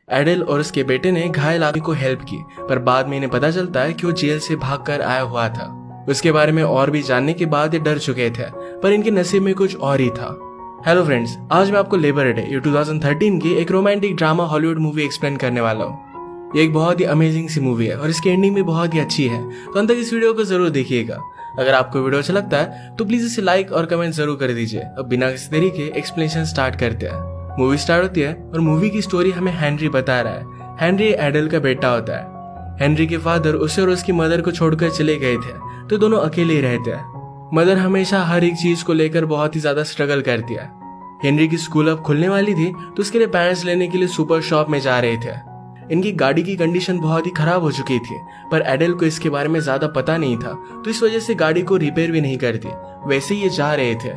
एडल और उसके बेटे ने घायल आदमी को हेल्प की, पर बाद में इन्हें पता चलता है कि वो जेल से भागकर आया हुआ था। उसके बारे में और भी जानने के बाद ये डर चुके थे, पर इनके नसीब में कुछ और ही था। हेलो फ्रेंड्स, आज मैं आपको लेबर डे ये 2013 की एक romantic drama Hollywood movie explain करने वाला हूँ। ये एक बहुत ही अमेजिंग सी मूवी है और इसकी एंडिंग भी बहुत ही अच्छी है, तो अंत तक इस वीडियो को जरूर देखिएगा। अगर आपको वीडियो अच्छा लगता है तो प्लीज इसे लाइक और कमेंट जरूर कर दीजिए। अब बिना किसी देरी के एक्सप्लेनेशन स्टार्ट करते हैं। मूवी स्टार्ट होती है और मूवी की स्टोरी हमें हेनरी बता रहा है। हेनरी एडल का बेटा होता है। हेनरी के फादर उसे और उसकी मदर को छोड़कर चले गए थे, तो दोनों अकेले ही रहते हैं। मदर हमेशा हर एक चीज को लेकर बहुत ही ज्यादा स्ट्रगल करती है। हेनरी की स्कूल अब खुलने वाली थी, तो उसके लिए पैंट्स लेने के लिए सुपर शॉप में जा रहे थे। इनकी गाड़ी की कंडीशन बहुत ही खराब हो चुकी थी, पर एडल को इसके बारे में ज्यादा पता नहीं था, तो इस वजह से गाड़ी को रिपेयर भी नहीं करती। वैसे ही ये जा रहे थे।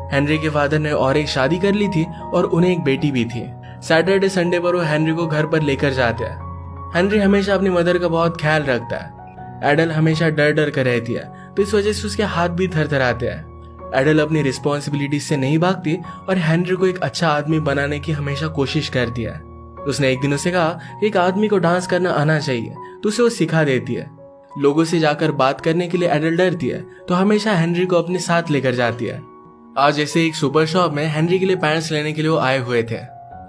हेनरी के फादर ने और एक शादी कर ली थी और उन्हें एक बेटी भी थी। सैटरडे संडे पर वो हेनरी को घर पर लेकर जाते हैं। हेनरी हमेशा अपनी मदर का बहुत ख्याल रखता है। एडल हमेशा डर डर कर रहती है, तो इस वजह से उसके हाथ भी थरथराते हैं। एडल अपनी रिस्पॉन्सिबिलिटी से नहीं भागती और हेनरी को एक अच्छा आदमी बनाने की हमेशा कोशिश करती है। उसने एक दिन उसे कहा कि एक आदमी को डांस करना आना चाहिए, तो उसे वो सिखा देती है। लोगों से जाकर बात करने के लिए एडल डरती है, तो हमेशा हेनरी को अपने साथ लेकर जाती है। आज ऐसे एक सुपर शॉप में हेनरी के लिए पैंट्स लेने के लिए वो आए हुए थे।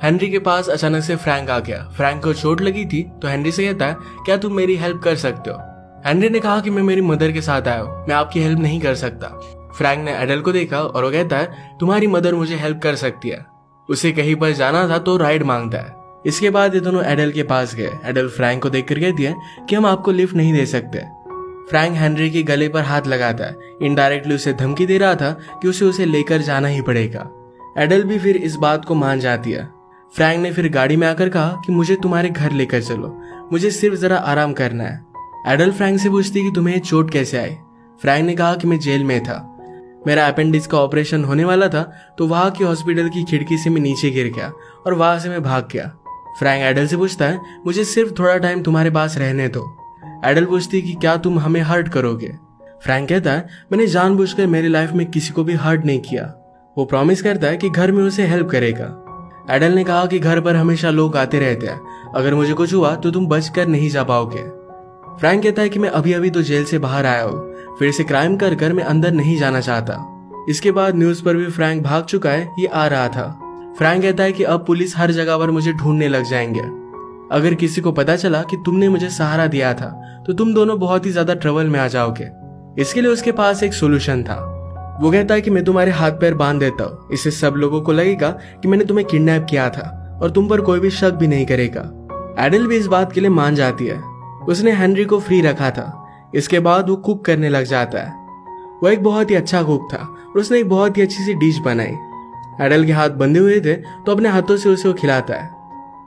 हेनरी के पास अचानक से फ्रैंक आ गया। फ्रैंक को चोट लगी थी, तो हेनरी से कहता है, क्या तुम मेरी हेल्प कर सकते हो? हेनरी ने कहा कि मैं मेरी मदर के साथ आया हूँ, मैं आपकी हेल्प नहीं कर सकता। फ्रैंक ने एडल को देखा और वो कहता है, तुम्हारी मदर मुझे हेल्प कर सकती है। उसे कहीं पर जाना था तो राइड मांगता है। इसके बाद ये दोनों एडल के पास गए। एडल फ्रैंक को देखकर कहती है कि हम आपको लिफ्ट नहीं दे सकते। फ्रैंक हेनरी के गले पर हाथ लगाता है। इनडायरेक्टली उसे धमकी दे रहा था कि उसे लेकर जाना ही पड़ेगा। एडल भी फिर इस बात को मान जाती है। फ्रैंक ने फिर गाड़ी में आकर कहा कि मुझे तुम्हारे घर लेकर चलो, मुझे सिर्फ जरा आराम करना है। एडल फ्रैंक से पूछती कि तुम्हें चोट कैसे आई? फ्रैंक ने कहा कि मैं जेल में था, मेरा अपेंडिक्स का ऑपरेशन होने वाला था, तो वहां की हॉस्पिटल की खिड़की से मैं नीचे गिर गया और वहां से मैं भाग गया। फ्रैंक एडल से पूछता है, मुझे सिर्फ थोड़ा टाइम तुम्हारे पास रहने दो। एडल पूछती कि क्या तुम हमें हर्ट करोगे? फ्रैंक कहता है, मैंने जानबूझकर मेरी लाइफ में किसी को भी हर्ट नहीं किया। वो प्रॉमिस करता है कि घर में उसे हेल्प करेगा। एडल ने कहा कि घर पर हमेशा लोग आते रहते हैं, अगर मुझे कुछ हुआ तो तुम बचकर नहीं जा पाओगे। फ्रैंक कहता है कि मैं अभी अभी तो जेल से बाहर आया हूँ, फिर से क्राइम कर कर मैं अंदर नहीं जाना चाहता। इसके बाद न्यूज पर भी फ्रैंक भाग चुका है, ये आ रहा था। फ्रैंक कहता है कि अब पुलिस हर जगह पर मुझे ढूंढने लग जाएंगे। अगर किसी को पता चला कि तुमने मुझे सहारा दिया था, तो तुम दोनों बहुत ही ज्यादा ट्रबल में आ जाओगे। इसके लिए उसके पास एक सोल्यूशन था। वो कहता है कि मैं तुम्हारे हाथ पैर बांध देता हूँ, इससे सब लोगों को लगेगा कि मैंने तुम्हें किडनैप किया था और तुम पर कोई भी शक भी नहीं करेगा। एडल भी इस बात के लिए मान जाती है। उसने हेनरी को फ्री रखा था। इसके बाद वो कुक करने लग जाता है। वो एक बहुत ही अच्छा कुक था और उसने एक बहुत ही अच्छी सी डिश बनाई। एडल के हाथ बंधे हुए थे, तो अपने हाथों से उसे वो खिलाता है।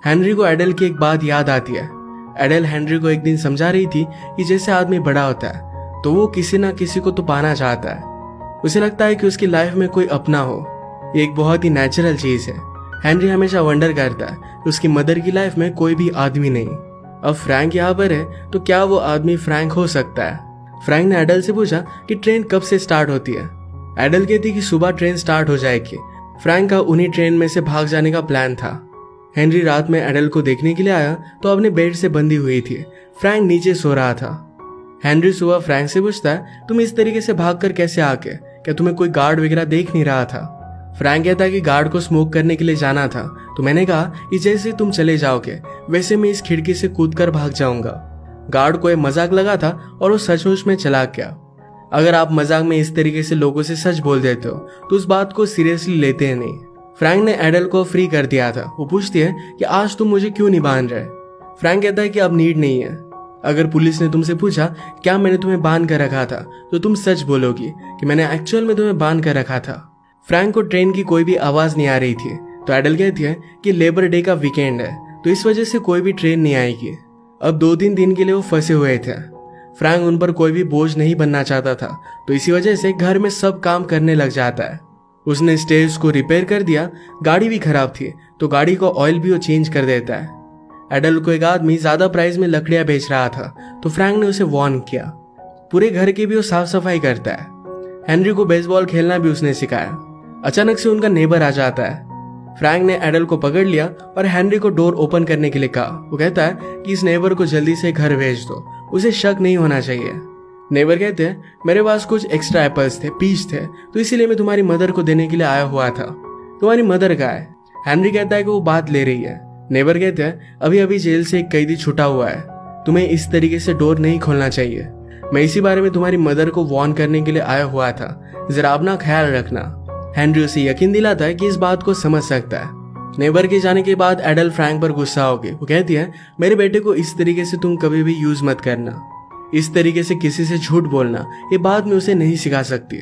हेनरी को एडल की एक बात याद आती है। एडल हेनरी को एक दिन समझा रही थी कि जैसे आदमी बड़ा होता है तो वो किसी ना किसी को तो पाना चाहता है। उसे लगता है कि उसकी लाइफ में कोई अपना हो। ये एक बहुत ही नेचुरल चीज है। हेनरी हमेशा वंडर करता है कि उसकी मदर की लाइफ में कोई भी आदमी नहीं। अब फ्रैंक यहाँ पर है, तो क्या वो आदमी फ्रैंक हो सकता है? फ्रैंक ने एडल से पूछा कि ट्रेन कब से स्टार्ट होती है। एडल कहती कि सुबह ट्रेन स्टार्ट हो जाएगी। फ्रैंक का उन्हीं ट्रेन में से भाग जाने का प्लान था। हेनरी रात में एडल को देखने के लिए आया, तो अपने बेड से बंधी हुई थी। फ्रैंक नीचे सो रहा था। हेनरी सुबह फ्रैंक से पूछता है, तुम इस तरीके से भागकर कैसे आके? क्या तुम्हें कोई गार्ड वगैरह देख नहीं रहा था? फ्रैंक कहता है कि गार्ड को स्मोक करने के लिए जाना था, तो मैंने कहा कि जैसे तुम चले जाओगे वैसे मैं इस खिड़की से कूदकर भाग जाऊंगा। गार्ड को यह मजाक लगा था और वो सचमुच में चला गया। अगर आप मजाक में इस तरीके से लोगों से सच बोल देते हो तो उस बात को सीरियसली लेते हैं नहीं। फ्रैंक ने एडल को फ्री कर दिया था। वो पूछती है कि आज तुम मुझे क्यों नहीं बांध रहे? फ्रैंक कहता है कि अब नीड नहीं है। अगर पुलिस ने तुमसे पूछा क्या मैंने तुम्हें बांध कर रखा था, तो तुम सच बोलोगी कि मैंने एक्चुअल में तुम्हें बांध कर रखा था। फ्रैंक को ट्रेन की कोई भी आवाज नहीं आ रही थी, तो एडल कहती है कि लेबर डे का वीकेंड है, तो इस वजह से कोई भी ट्रेन नहीं आएगी। अब 2-3 दिन के लिए वो फंसे हुए थे। फ्रैंक उन पर कोई भी बोझ नहीं बनना चाहता था, तो इसी वजह से घर में सब काम करने लग जाता है। उसने स्टेयर्स को रिपेयर कर दिया। गाड़ी भी खराब थी, तो गाड़ी को ऑयल भी वो चेंज कर देता है। एडल को एक आदमी ज्यादा प्राइस में लकड़ियां बेच रहा था, तो फ्रैंक ने उसे वार्न किया। पूरे घर की भी वो साफ सफाई करता है। हेनरी को बेसबॉल खेलना भी उसने सिखाया। अचानक से उनका नेबर आ जाता है। फ्रैंक ने एडल को पकड़ लिया और हेनरी को डोर ओपन करने के लिए कहा। वो कहता है कि इस नेबर को जल्दी से घर भेज दो, उसे शक नहीं होना चाहिए। नेबर कहते हैं मेरे पास कुछ एक्स्ट्रा एप्पल्स थे, पीच थे, तो इसीलिए मैं तुम्हारी मदर को देने के लिए आया हुआ था। तुम्हारी मदर कहाँ है? हेनरी कहता है कि वो बात ले रही है। नेबर कहते हैं अभी अभी जेल से एक कैदी छूटा हुआ है, तुम्हें इस तरीके से डोर नहीं खोलना चाहिए। मैं इसी बारे में तुम्हारी मदर को वार्न करने के लिए आया हुआ था, जरा अपना ख्याल रखना। हेनरी उसे यकीन दिलाता है कि इस बात को समझ सकता है। नेबर के जाने के बाद एडल फ्रैंक पर गुस्सा हो गई। वो कहती है मेरे बेटे को इस तरीके से तुम कभी भी यूज मत करना, इस तरीके से किसी से झूठ बोलना, ये बात मैं उसे नहीं सिखा सकती।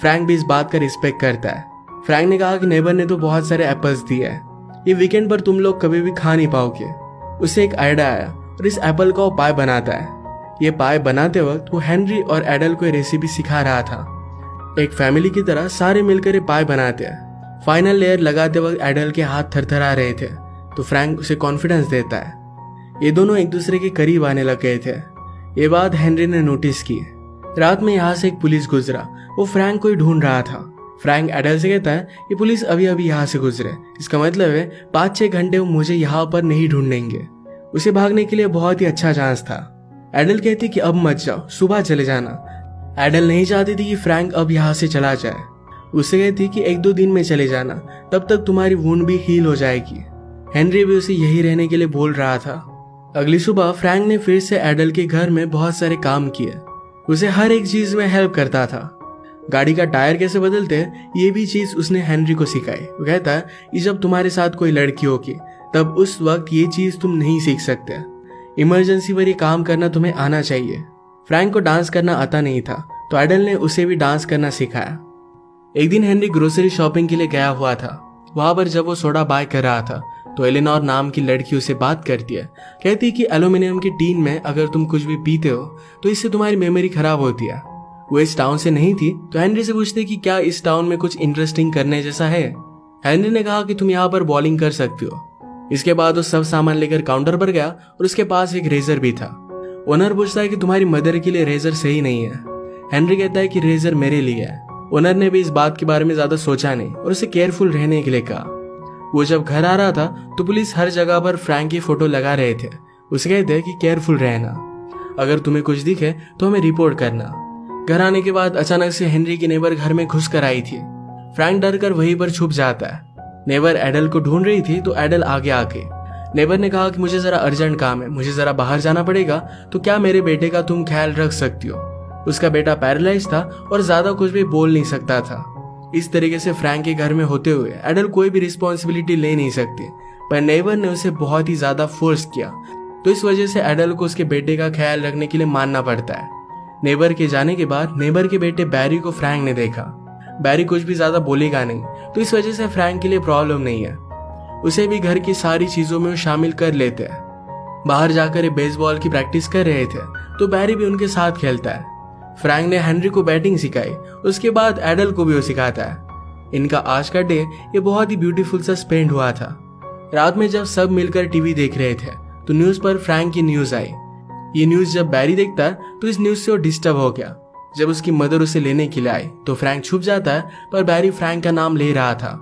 फ्रैंक भी इस बात का रिस्पेक्ट करता है। फ्रैंक ने कहा कि नेबर ने तो बहुत सारे एप्पल्स दिए हैं, ये वीकेंड पर तुम लोग कभी भी खा नहीं पाओगे। उसे एक आइडिया आया और इस एप्पल का वो पाई बनाता है। ये पाई बनाते वक्त वो हेनरी और एडल को रेसिपी सिखा रहा था। एक फैमिली की तरह सारे मिलकर ये पाई बनाते हैं। फाइनल लेयर लगाते वक्त एडल के हाथ थरथरा रहे थे, तो फ्रैंक उसे कॉन्फिडेंस देता है। ये दोनों एक दूसरे के करीब आने लग गए थे। ये बात हेनरी ने नोटिस की। रात में यहाँ से एक पुलिस गुजरा, वो फ्रैंक को ही ढूंढ रहा था। फ्रैंक एडल से कहता है ये पुलिस अभी अभी यहाँ से गुजरे, इसका मतलब है 5-6 घंटे वो मुझे यहाँ पर नहीं ढूंढेंगे। उसे भागने के लिए बहुत ही अच्छा चांस था। एडल कहती कि अब मत जाओ, सुबह चले जाना। एडल नहीं चाहती थी कि फ्रैंक अब यहाँ से चला जाए। उसे कहती कि 1-2 दिन में चले जाना, तब तक तुम्हारी वुंड भी हील हो जाएगी। हेनरी भी उसे यही रहने के लिए बोल रहा था। अगली सुबह फ्रैंक ने फिर से एडल के घर में बहुत सारे काम किए। उसे हर एक चीज में हेल्प करता था। गाड़ी का टायर कैसे बदलते हैं ये भी चीज उसने हेनरी को सिखाई। वो कहता है कि जब तुम्हारे साथ कोई लड़की होगी तब उस वक्त ये चीज तुम नहीं सीख सकते। इमरजेंसी पर ये काम करना तुम्हें आना चाहिए। फ्रैंक को डांस करना आता नहीं था, तो एडल ने उसे भी डांस करना सिखाया। एक दिन हेनरी ग्रोसरी शॉपिंग के लिए गया हुआ था। वहां पर जब वो सोडा बाय कर रहा था तो एलेनोर नाम की लड़की उसे बात करती है। कहती कि एल्यूमिनियम की टीन में अगर तुम कुछ भी पीते हो तो इससे तुम्हारी मेमोरी खराब होती है। वो इस टाउन से नहीं थी, तो हेनरी से पूछते कि क्या इस टाउन में कुछ इंटरेस्टिंग करने जैसा है। हेनरी ने कहा कि तुम यहाँ पर बॉलिंग कर सकती हो। इसके बाद वो सब सामान लेकर काउंटर पर गया और उसके पास एक रेजर भी था। ओनर पूछता है कि तुम्हारी मदर के लिए रेजर सही नहीं है। हेनरी कहता है कि रेजर मेरे लिए है। ओनर ने भी इस बात के बारे में ज्यादा सोचा नहीं और उसे केयरफुल रहने के लिए कहा। वो जब घर आ रहा था तो पुलिस हर जगह पर फ्रैंक की फोटो लगा रहे थे। उसे कहते कि केयरफुल रहना, अगर तुम्हें कुछ दिखे तो हमें रिपोर्ट करना। घर आने के बाद अचानक से हेनरी की नेबर घर में घुस कर आई थी। फ्रैंक डर कर वहीं पर छुप जाता है। नेबर एडल को ढूंढ रही थी तो एडल आगे आके नेबर ने कहा कि मुझे जरा अर्जेंट काम है, मुझे जरा बाहर जाना पड़ेगा, तो क्या मेरे बेटे का तुम ख्याल रख सकती हो। उसका बेटा पैरालाइज था और ज्यादा कुछ भी बोल नहीं सकता था। इस तरीके से फ्रैंक के घर में होते हुए एडल कोई भी रिस्पॉन्सिबिलिटी ले नहीं सकती, पर नेबर ने उसे बहुत ही ज्यादा फोर्स किया, तो इस वजह से एडल को उसके बेटे का ख्याल रखने के लिए मानना पड़ता है। नेबर के जाने के बाद नेबर के बेटे बैरी को फ्रैंक ने देखा। बैरी कुछ भी ज्यादा बोलेगा नहीं, तो इस वजह से फ्रैंक के लिए प्रॉब्लम नहीं है। उसे भी घर की सारी चीजों में शामिल कर लेते हैं। बाहर जाकर बेसबॉल की प्रैक्टिस कर रहे थे तो बैरी भी उनके साथ खेलता है। फ्रैंक ने हेनरी को बैटिंग सिखाई, उसके बाद एडल को भी वो सिखाता है। इनका आज का डे ये बहुत ही ब्यूटीफुल सा स्पेंड हुआ था। रात में जब सब मिलकर टीवी देख रहे थे तो न्यूज पर फ्रैंक की न्यूज आई। ये न्यूज जब बैरी देखता तो इस न्यूज से वो डिस्टर्ब हो गया। जब उसकी मदर उसे लेने के लिए आई तो फ्रैंक छुप जाता है, पर बैरी फ्रैंक का नाम ले रहा था।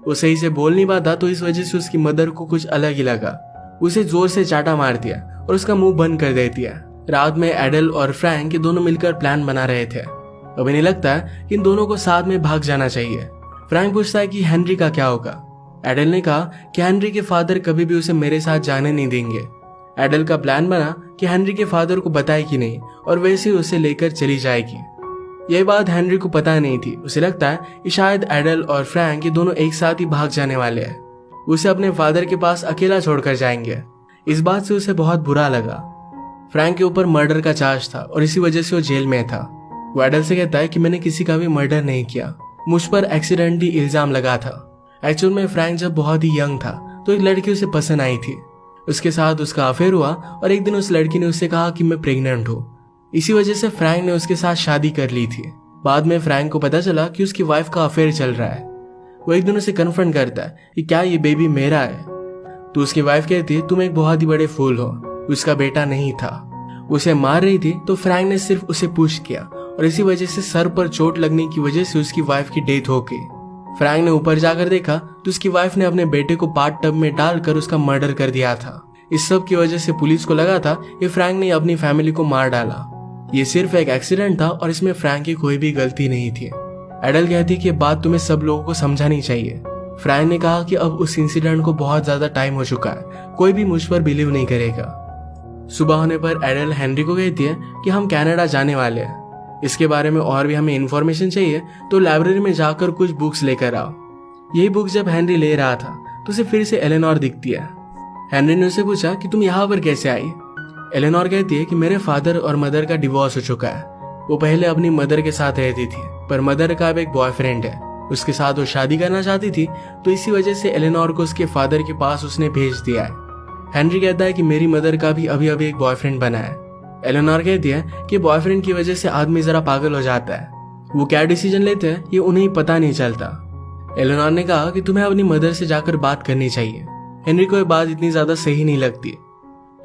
वो सही से बोल नहीं पाता, तो इस वजह से उसकी मदर को कुछ अलग ही लगा। उसे जोर से चाटा मार दिया और उसका मुंह बंद कर देती है। रात में एडल और फ्रैंक ये दोनों मिलकर प्लान बना रहे थे। अभी नहीं लगता कि इन दोनों को साथ में भाग जाना चाहिए। फ्रैंक पूछता है कि हेनरी का क्या होगा। एडल ने कहा कि हेनरी के फादर कभी भी उसे मेरे साथ जाने नहीं देंगे। एडल का प्लान बना कि हेनरी के फादर को बताए कि नहीं और वैसे ही उसे लेकर चली जाएगी। यह बात हेनरी को पता नहीं थी। उसे लगता है कि शायद एडल और फ्रैंक ये दोनों एक साथ ही भाग जाने वाले हैं, उसे अपने फादर के पास अकेला छोड़कर जाएंगे। इस बात से उसे बहुत बुरा लगा। फ्रैंक के ऊपर मर्डर का चार्ज था और इसी वजह से वो जेल में था। वो एडल से कहता है कि मैंने किसी का भी मर्डर नहीं किया, मुझ पर एक्सीडेंटली इल्जाम लगा था। एक्चुअल में फ्रैंक जब बहुत ही यंग था तो एक लड़की उसे पसंद आई थी। उसके साथ उसका अफेयर हुआ और एक दिन उस लड़की ने उससे कहा कि मैं प्रेग्नेंट हूँ। इसी वजह से फ्रैंक ने उसके साथ शादी कर ली थी। बाद में फ्रैंक को पता चला कि उसकी वाइफ का अफेयर चल रहा है। वो एक दिन उसे कन्फ्रंट करता है कि क्या ये बेबी मेरा है। तो उसकी वाइफ कहती है तुम एक बहुत ही बड़े फूल हो, उसका बेटा नहीं था। उसे मार रही थी तो फ्रैंक ने सिर्फ उसे पुश किया और इसी वजह से सर पर चोट लगने की वजह से उसकी वाइफ की डेथ हो गई। फ्रैंक ने ऊपर जाकर देखा तो उसकी वाइफ ने अपने बेटे को बाथ टब में डालकर उसका मर्डर कर दिया था। इस सब की वजह से पुलिस को लगा था कि फ्रैंक ने अपनी फैमिली को मार डाला। ये सिर्फ एक एक्सीडेंट था और इसमें फ्रैंक की कोई भी गलती नहीं थी। एडल कहती कि बात तुम्हें सब लोगों को समझानी चाहिए। फ्रैंक ने कहा कि अब उस इंसिडेंट को बहुत ज्यादा टाइम हो चुका है, कोई भी मुझ पर बिलीव नहीं करेगा। सुबह होने पर एडल हेनरी को कहती है कि हम कनाडा जाने वाले हैं, इसके बारे में और भी हमें इन्फॉर्मेशन चाहिए तो लाइब्रेरी में जाकर कुछ बुक्स लेकर आओ। यही बुक जब हेनरी ले रहा था तो उसे फिर से एलेनोर दिखती है। हेनरी ने उसे पूछा कि तुम यहाँ पर कैसे आई। एलेनोर कहती है कि मेरे फादर और मदर का डिवोर्स हो चुका है। वो पहले अपनी मदर के साथ रहती थी, पर मदर का अब एक बॉयफ्रेंड है, उसके साथ वो शादी करना चाहती थी, तो इसी वजह से एलेनोर को उसके फादर के पास उसने भेज दिया है। हेनरी कहता है कि मेरी मदर का भी अभी अभी एक बॉयफ्रेंड बना है। एलेनोर कहती है कि बॉयफ्रेंड की वजह से आदमी जरा पागल हो जाता है, वो क्या डिसीजन लेते हैं ये उन्हें पता नहीं चलता। एलेनोर ने कहा कि तुम्हें अपनी मदर से जाकर बात करनी चाहिए। हेनरी को ये बात इतनी ज्यादा सही नहीं लगती।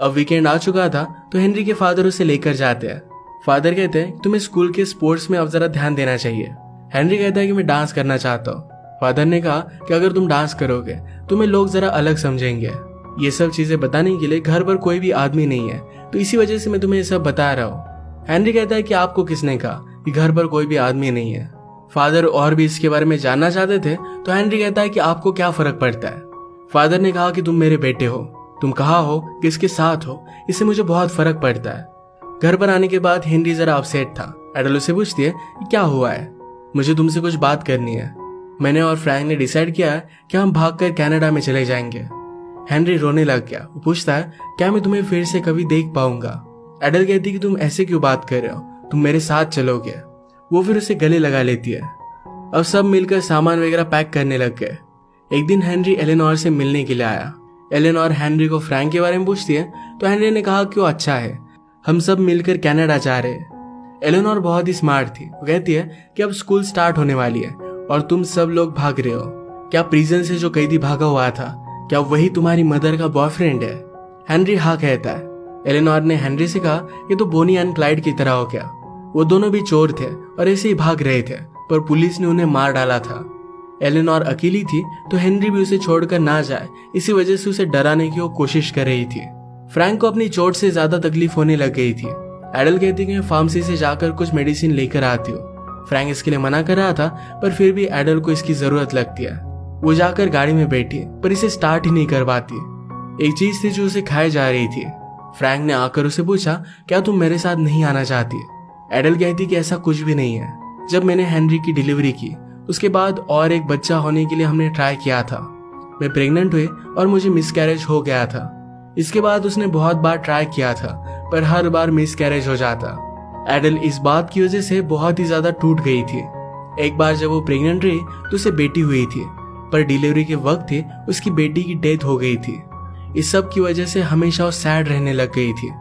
अब वीकेंड आ चुका था तो हेनरी के फादर उसे लेकर जाते हैं। फादर कहते हैं तुम्हें स्कूल के स्पोर्ट्स में अब जरा ध्यान देना चाहिए। हेनरी कहता है कि मैं डांस करना चाहता हूँ। फादर ने कहा कि अगर तुम डांस करोगे तुम्हें लोग जरा अलग समझेंगे। ये सब चीजें बताने के लिए घर पर कोई भी आदमी नहीं है, तो इसी वजह से मैं तुम्हें ये सब बता रहा हूँ। हेनरी कहता है कि आपको किसने कहा कि घर पर कोई भी आदमी नहीं है। फादर और भी इसके बारे में जानना चाहते थे तो हेनरी कहता है कि आपको क्या फर्क पड़ता है। फादर ने कहा कि तुम मेरे बेटे हो, तुम कहाँ हो, किसके साथ हो, इससे मुझे बहुत फर्क पड़ता है। घर पर आने के बाद हेनरी जरा अपसेट था। एडल उसे पूछती है कि क्या हुआ है। मुझे तुमसे कुछ बात करनी है। मैंने और फ्रैंक ने डिसाइड किया है कि हम भागकर कनाडा में चले जाएंगे। हेनरी रोने लग गया। वो पूछता है क्या मैं तुम्हें फिर से कभी देख पाऊंगा। एडल कहती कि तुम ऐसे क्यों बात कर रहे हो, तुम मेरे साथ चलोगे। वो फिर उसे गले लगा लेती है। अब सब मिलकर सामान वगैरह पैक करने लग गए। एक दिन हेनरी एलेनोर से मिलने के लिए आया। एलेनोर हेनरी को फ्रैंक के बारे में पूछती है तो हेनरी ने कहा कि वो अच्छा है, हम सब मिलकर कनाडा जा रहे हैं। एलेनोर बहुत ही स्मार्ट थी। वो कहती है कि अब स्कूल स्टार्ट होने वाली है और तुम सब लोग भाग रहे हो। क्या प्रिजन से जो कैदी भागा हुआ था, क्या वही तुम्हारी मदर का बॉयफ्रेंड है। हेनरी हाँ कहता है। एलेनोर ने हेनरी से कहा कि तो बोनी एंड क्लाइड की तरह हो गया। वो दोनों भी चोर थे और ऐसे ही भाग रहे थे, पर पुलिस ने उन्हें मार डाला था। एलेनोर अकेली थी तो हेनरी भी उसे छोड़कर ना जाए, इसी वजह से उसे डराने की वो कोशिश कर रही थी। फ्रैंक को अपनी चोट से ज्यादा तकलीफ होने लग गई थी। एडल कहती कि मैं फार्मेसी से जाकर कुछ मेडिसिन लेकर आती हूँ। फ्रैंक इसके लिए मना कर रहा था, पर फिर भी एडल को इसकी जरूरत लगती है। वो जाकर गाड़ी में बैठी पर इसे स्टार्ट ही नहीं कर पाती। एक चीज थी जो उसे खाए जा रही थी। फ्रैंक ने आकर उसे पूछा क्या तुम मेरे साथ नहीं आना चाहती। एडल कहती कि ऐसा कुछ भी नहीं है। जब मैंने हेनरी की डिलीवरी की उसके बाद और एक बच्चा होने के लिए हमने ट्राई किया था। मैं प्रेग्नेंट हुई और मुझे मिसकैरेज हो गया था। इसके बाद उसने बहुत बार ट्राई किया था पर हर बार मिसकैरेज हो जाता। एडल इस बात की वजह से बहुत ही ज्यादा टूट गई थी। एक बार जब वो प्रेग्नेंट रही तो उसे बेटी हुई थी, पर डिलीवरी के वक्त ही उसकी बेटी की डेथ हो गई थी। इस सब की वजह से हमेशा वो सैड रहने लग गई थी।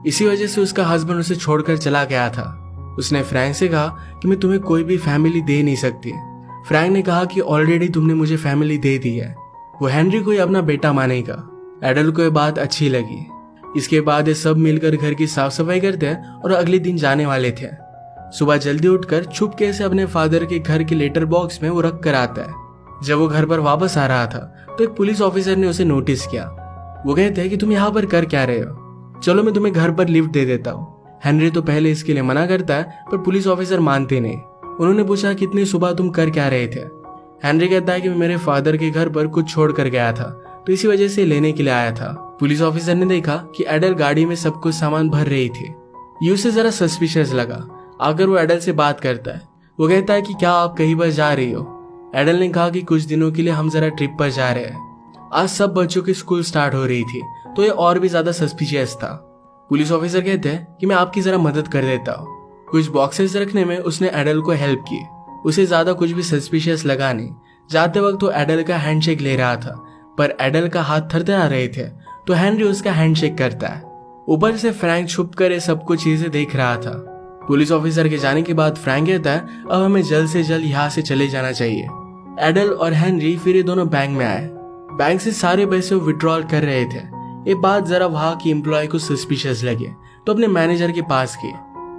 इसी वजह से उसका हस्बैंड उसे छोड़कर चला गया था। उसने फ्रैंक से कहा कि मैं तुम्हें कोई भी फैमिली दे नहीं सकती। फ्रैंक ने कहा कि ऑलरेडी तुमने मुझे फैमिली दे दी है। वो हेनरी को ही अपना बेटा मानेगा। एडल को ये बात अच्छी लगी। इसके बाद ये सब मिलकर घर की साफ सफाई करते हैं और अगले दिन जाने वाले थे। सुबह जल्दी उठकर चुपके से अपने फादर के घर के लेटर बॉक्स में वो रख कर आता है। जब वो घर पर वापस आ रहा था तो एक पुलिस ऑफिसर ने उसे नोटिस किया। वो कहते हैं कि तुम यहाँ पर कर क्या रहे हो, चलो मैं तुम्हें घर पर लिफ्ट दे देता हूँ। हेनरी तो पहले इसके लिए मना करता है, पर पुलिस ऑफिसर मानते नहीं। उन्होंने पूछा कितनी सुबह तुम कर क्या रहे थे। हेनरी कहता है कि मैं मेरे फादर के घर पर कुछ छोड़ कर गया था, तो इसी वजह से लेने के लिए आया था। पुलिस ऑफिसर ने देखा कि एडल गाड़ी में सब कुछ सामान भर रही थी। ये उसे जरा सस्पिशियस लगा। आकर वो एडल से बात करता है। वो कहता है कि क्या आप कहीं पर जा रही हो। एडल ने कहा कि कुछ दिनों के लिए हम जरा ट्रिप पर जा रहे हैं। आज सब बच्चों की स्कूल स्टार्ट हो रही थी, तो ये और भी ज्यादा सस्पिशियस था। पुलिस ऑफिसर कहते हैं कि मैं आपकी जरा मदद कर देता हूँ। कुछ बॉक्सेस रखने में उसने एडल को हेल्प की। उसे ज्यादा कुछ भी सस्पिशियस लगा नहीं। जाते वक्त वो एडल का हैंडशेक ले रहा था, पर एडल का हाथ थरथरा रहे थे, तो हेनरी उसका हैंडशेक करता है। ऊपर से फ्रैंक छुप कर ये सब कुछ चीजें देख रहा था। पुलिस ऑफिसर के जाने के बाद फ्रैंक कहता है अब हमें जल्द से जल्द यहाँ से चले जाना चाहिए। एडल और हेनरी फिर ये दोनों बैंक में आए। बैंक से सारे पैसे विड्रॉल कर रहे थे। ये बात जरा वहां की एम्प्लॉय को सस्पिशियस लगे, तो अपने मैनेजर के पास गए।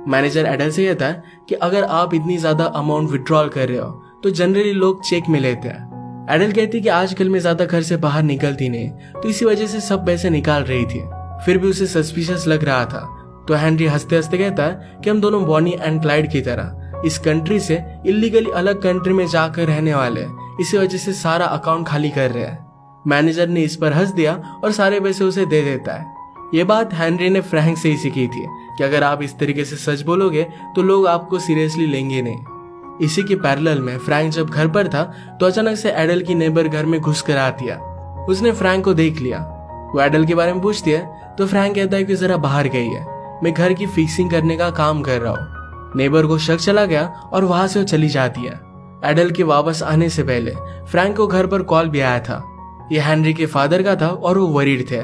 मैनेजर एडल से कहता है कि अगर आप इतनी ज्यादा अमाउंट विड्रॉल कर रहे हो तो जनरली लोग चेक में लेते हैं। एडल कहती कि आजकल मैं ज्यादा घर से बाहर निकलती नहीं, तो इसी वजह से सब पैसे निकाल रही थी। फिर भी उसे सस्पिशियस लग रहा था। तो हेनरी हंसते हंसते कहता है कि हम दोनों बॉनी एंड क्लाइड की तरह इस कंट्री से इलीगली अलग कंट्री में जाकर रहने वाले हैं, इसी वजह से सारा अकाउंट खाली कर रहे हैं। मैनेजर ने इस पर हंस दिया और सारे पैसे उसे दे देता है। ये बात हेनरी ने फ्रैंक से ही सीखी थी कि अगर आप इस तरीके से सच बोलोगे तो लोग आपको सीरियसली लेंगे नहीं। इसी के पैरेलल में फ्रैंक जब घर पर था तो अचानक से एडल की नेबर घर में घुस कर आती है। उसने फ्रैंक को देख लिया। वो एडल के बारे में पूछती है तो फ्रैंक कहता है कि जरा बाहर गई है, मैं घर की फिक्सिंग करने का काम कर रहा हूँ। नेबर को शक चला गया और वहां से वो चली जाती है। एडल के वापस आने से पहले फ्रैंक को घर पर कॉल भी आया था। यह हेनरी के फादर का था और वो वरीड थे।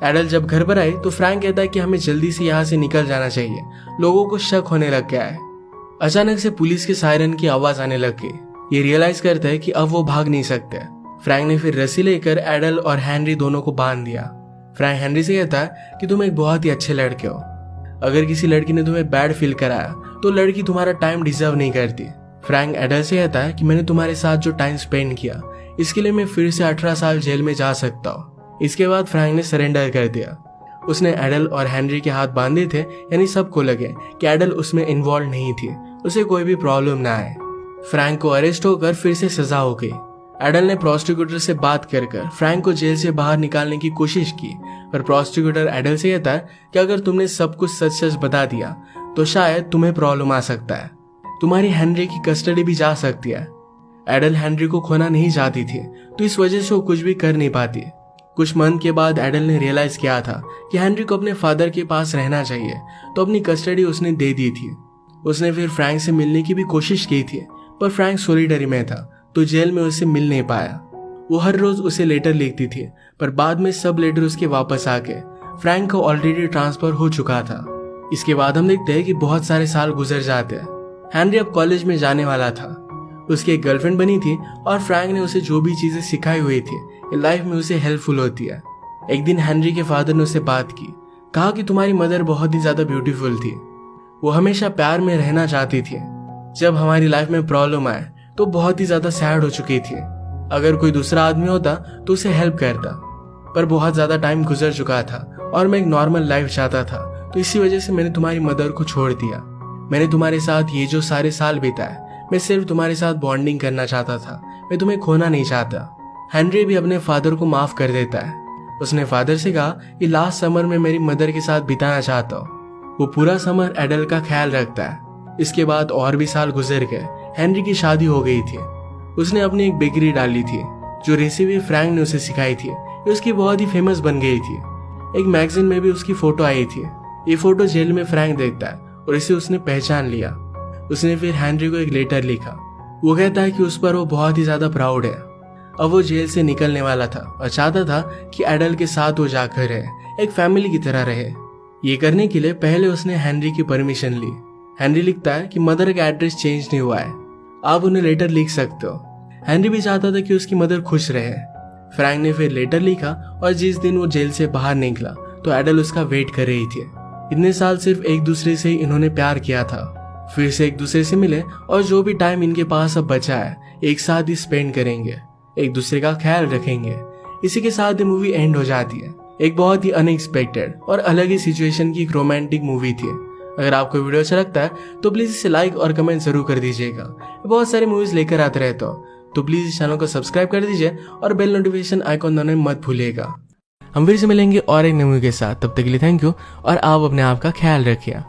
एडल जब घर पर आई तो फ्रैंक कहता है कि हमें जल्दी से यहाँ से निकल जाना चाहिए, लोगों को शक होने लग गया है। अचानक से पुलिस के सायरन की आवाज आने लग गई। ये रियलाइज करता है कि अब वो भाग नहीं सकते। फ्रैंक ने फिर रस्सी लेकर एडल और हेनरी दोनों को बांध दिया। फ्रैंक हेनरी से कहता है कि तुम एक बहुत ही अच्छे लड़के हो। अगर किसी लड़की ने तुम्हें बैड फील कराया तो लड़की तुम्हारा टाइम डिजर्व नहीं करती। फ्रैंक एडल से कहता है कि मैंने तुम्हारे साथ जो टाइम स्पेंड किया इसके लिए मैं फिर से 18 साल जेल में जा सकता हूँ। इसके बाद फ्रैंक ने सरेंडर कर दिया। उसने एडल और हेनरी के हाथ बांधे थे, यानी सबको लगे कि एडल उसमें इन्वॉल्व नहीं थी, उसे कोई भी प्रॉब्लम ना आए। फ्रैंक को अरेस्ट होकर फिर से सजा हो गई। एडल ने प्रोस्टिक्यूटर से बात कर फ्रैंक को जेल से बाहर निकालने की कोशिश की, पर प्रोस्टिक्यूटर एडल से कहता है कि अगर तुमने सब कुछ सच सच बता दिया तो शायद तुम्हें प्रॉब्लम आ सकता है, तुम्हारी हेनरी की कस्टडी भी जा सकती है। एडल हेनरी को खोना नहीं चाहती थी, तो इस वजह से वो कुछ भी कर नहीं पाती। कुछ मंथ के बाद एडल ने रियलाइज किया था कि हेनरी को अपने फादर के पास रहना चाहिए, तो अपनी कस्टडी उसने दे दी थी। उसने फिर फ्रैंक से मिलने की भी कोशिश की थी, पर फ्रैंक सॉलिडरी में था तो जेल में उससे मिल नहीं पाया। वो हर रोज उसे लेटर लिखती थी, पर बाद में सब लेटर उसके वापस आके फ्रैंक को ऑलरेडी ट्रांसफर हो चुका था। इसके बाद हम देखते हैं कि बहुत सारे साल गुजर जाते हैं। हेनरी अब कॉलेज में जाने वाला था। उसकी एक गर्लफ्रेंड बनी थी और फ्रैंक ने उसे जो भी चीजें सिखाई हुई थी लाइफ में उसे हेल्पफुल होती है। एक दिन हेनरी के फादर ने उससे बात की, कहा कि तुम्हारी मदर बहुत ही ज्यादा ब्यूटीफुल थी, वो हमेशा प्यार में रहना चाहती थी। जब हमारी लाइफ में प्रॉब्लम आए तो बहुत ही ज्यादा सैड हो चुकी थी। अगर कोई दूसरा आदमी होता तो उसे हेल्प करता, पर बहुत ज्यादा टाइम गुजर चुका था और मैं एक नॉर्मल लाइफ चाहता था, तो इसी वजह से मैंने तुम्हारी मदर को छोड़ दिया। मैंने तुम्हारे साथ ये जो सारे साल बिताए, मैं सिर्फ तुम्हारे साथ बॉन्डिंग करना चाहता था, मैं तुम्हें खोना नहीं चाहता। हेनरी भी अपने फादर को माफ कर देता है। उसने फादर से कहा कि लास्ट समर में मेरी मदर के साथ बिताना चाहता हूँ। वो पूरा समर एडल का ख्याल रखता है। इसके बाद और भी साल गुजर गए। हेनरी की शादी हो गई थी। उसने अपनी एक बेकरी डाली थी, जो रेसिपी फ्रैंक ने उसे सिखाई थी, ये उसकी बहुत ही फेमस बन गई थी। एक मैगजीन में भी उसकी फोटो आई थी। ये फोटो जेल में फ्रैंक देखता है और इसे उसने पहचान लिया। उसने फिर हेनरी को एक लेटर लिखा। वो कहता है कि उस पर वो बहुत ही ज्यादा प्राउड है। अब वो जेल से निकलने वाला था और चाहता था कि एडल के साथ वो जाकर रहे, एक फैमिली की तरह रहे। ये करने के लिए पहले उसने हेनरी की परमिशन ली। हेनरी लिखता है कि मदर का एड्रेस चेंज नहीं हुआ है, आप उन्हें लेटर लिख सकते हो। हेनरी भी चाहता था कि उसकी मदर खुश रहे। फ्रैंक ने फिर लेटर लिखा और जिस दिन वो जेल से बाहर निकला तो एडल उसका वेट कर रही थी। इतने साल सिर्फ एक दूसरे से इन्होंने प्यार किया था, फिर से एक दूसरे से मिले और जो भी टाइम इनके पास अब बचा है एक साथ ही स्पेंड करेंगे, एक दूसरे का ख्याल रखेंगे। इसी के साथ ये मूवी एंड हो जाती है। एक बहुत ही अनएक्सपेक्टेड और अलग ही सिचुएशन की एक रोमांटिक मूवी थी। अगर आपको वीडियो अच्छा लगता है तो प्लीज इसे लाइक और कमेंट जरूर कर दीजिएगा। बहुत सारे मूवीज लेकर आते रहता हूँ, तो प्लीज इस चैनल को सब्सक्राइब कर दीजिए और बेल नोटिफिकेशन आइकॉन दबाना मत भूलिएगा। हम फिर से मिलेंगे और एक नई मूवी के साथ, तब तक के लिए थैंक यू और आप अपने आप का ख्याल रखिए।